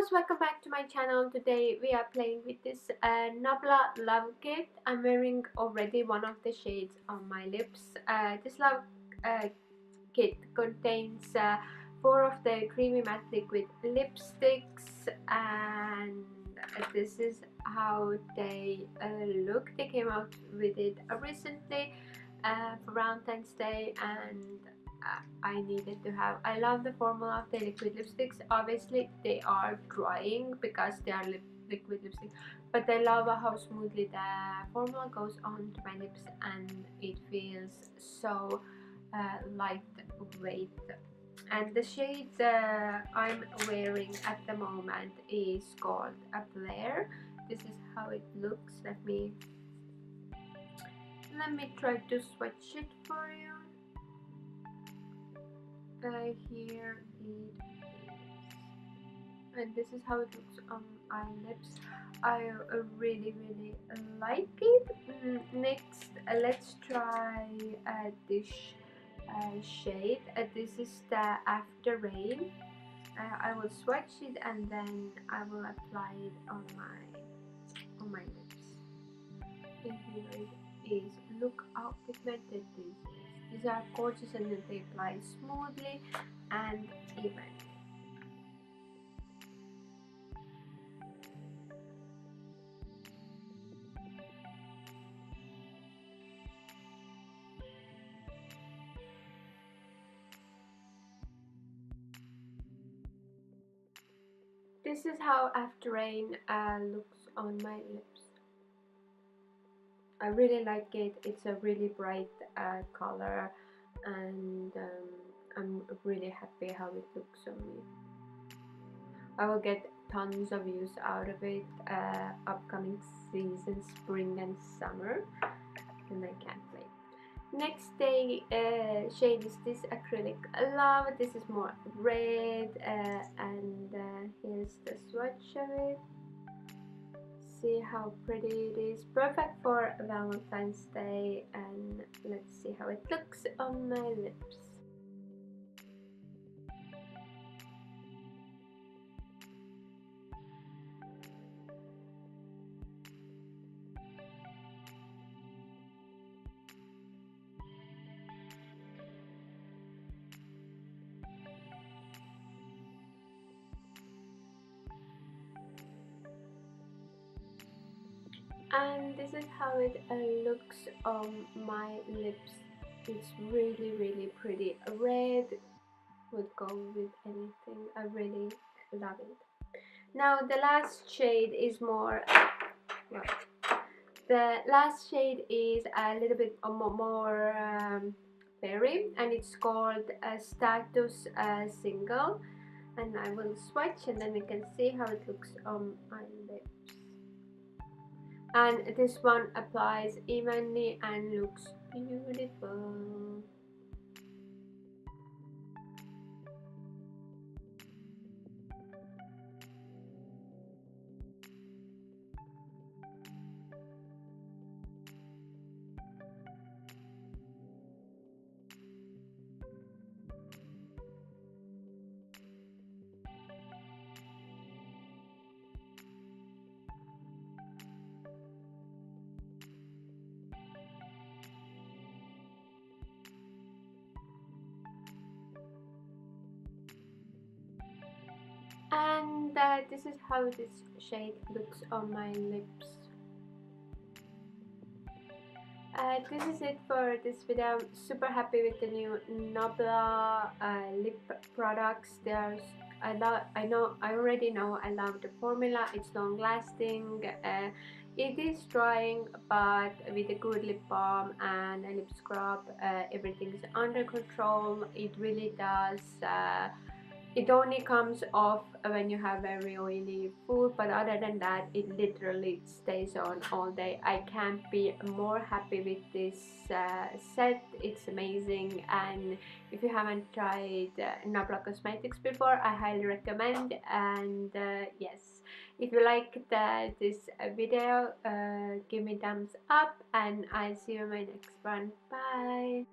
loves, welcome back to my channel. Today we are playing with this Nabla love kit. I'm wearing already one of the shades on my lips. This love kit contains 4 of the creamy matte liquid lipsticks, and this is how they look. They came out with it recently for Valentine's Day, and I needed to have. I love the formula of the liquid lipsticks. Obviously they are drying because they are liquid lipstick, but I love how smoothly the formula goes onto my lips, and it feels so lightweight. And the shade I'm wearing at the moment is called a Blair. This is how it looks. Let me try to swatch it for you. Here it is, and this is how it looks on my lips. I really like it. Next, let's try this shade. This is the After Rain. I will swatch it and then I will apply it on my lips. And here it is. Look how pigmented this is. These are gorgeous, and then they apply smoothly and even. This is how After Rain looks on my lips. I really like it. It's a really bright color, and I'm really happy how it looks on me. I will get tons of use out of it upcoming season, spring and summer, and I can't wait. Next shade is this Acrylic Love. This is more red, and here's the swatch of it. See how pretty it is. Perfect for Valentine's Day, and let's see how it looks on my lips. And this is how it looks on my lips. It's really pretty. Red would go with anything. I really love it. Now the last shade is more the last shade is a little bit more berry, and it's called Status Single, and I will swatch and then we can see how it looks on my lips. And this one applies evenly and looks beautiful. And this is how this shade looks on my lips. This is it for this video. I'm super happy with the new Nabla lip products. I already know I love the formula. It's long lasting. It is drying, but with a good lip balm and a lip scrub, everything's under control. It really does. It only comes off when you have very oily food, but other than that, it literally stays on all day. I can't be more happy with this set. It's amazing, and if you haven't tried Nabla Cosmetics before, I highly recommend. And yes, if you liked this video, give me thumbs up, and I'll see you in my next one. Bye!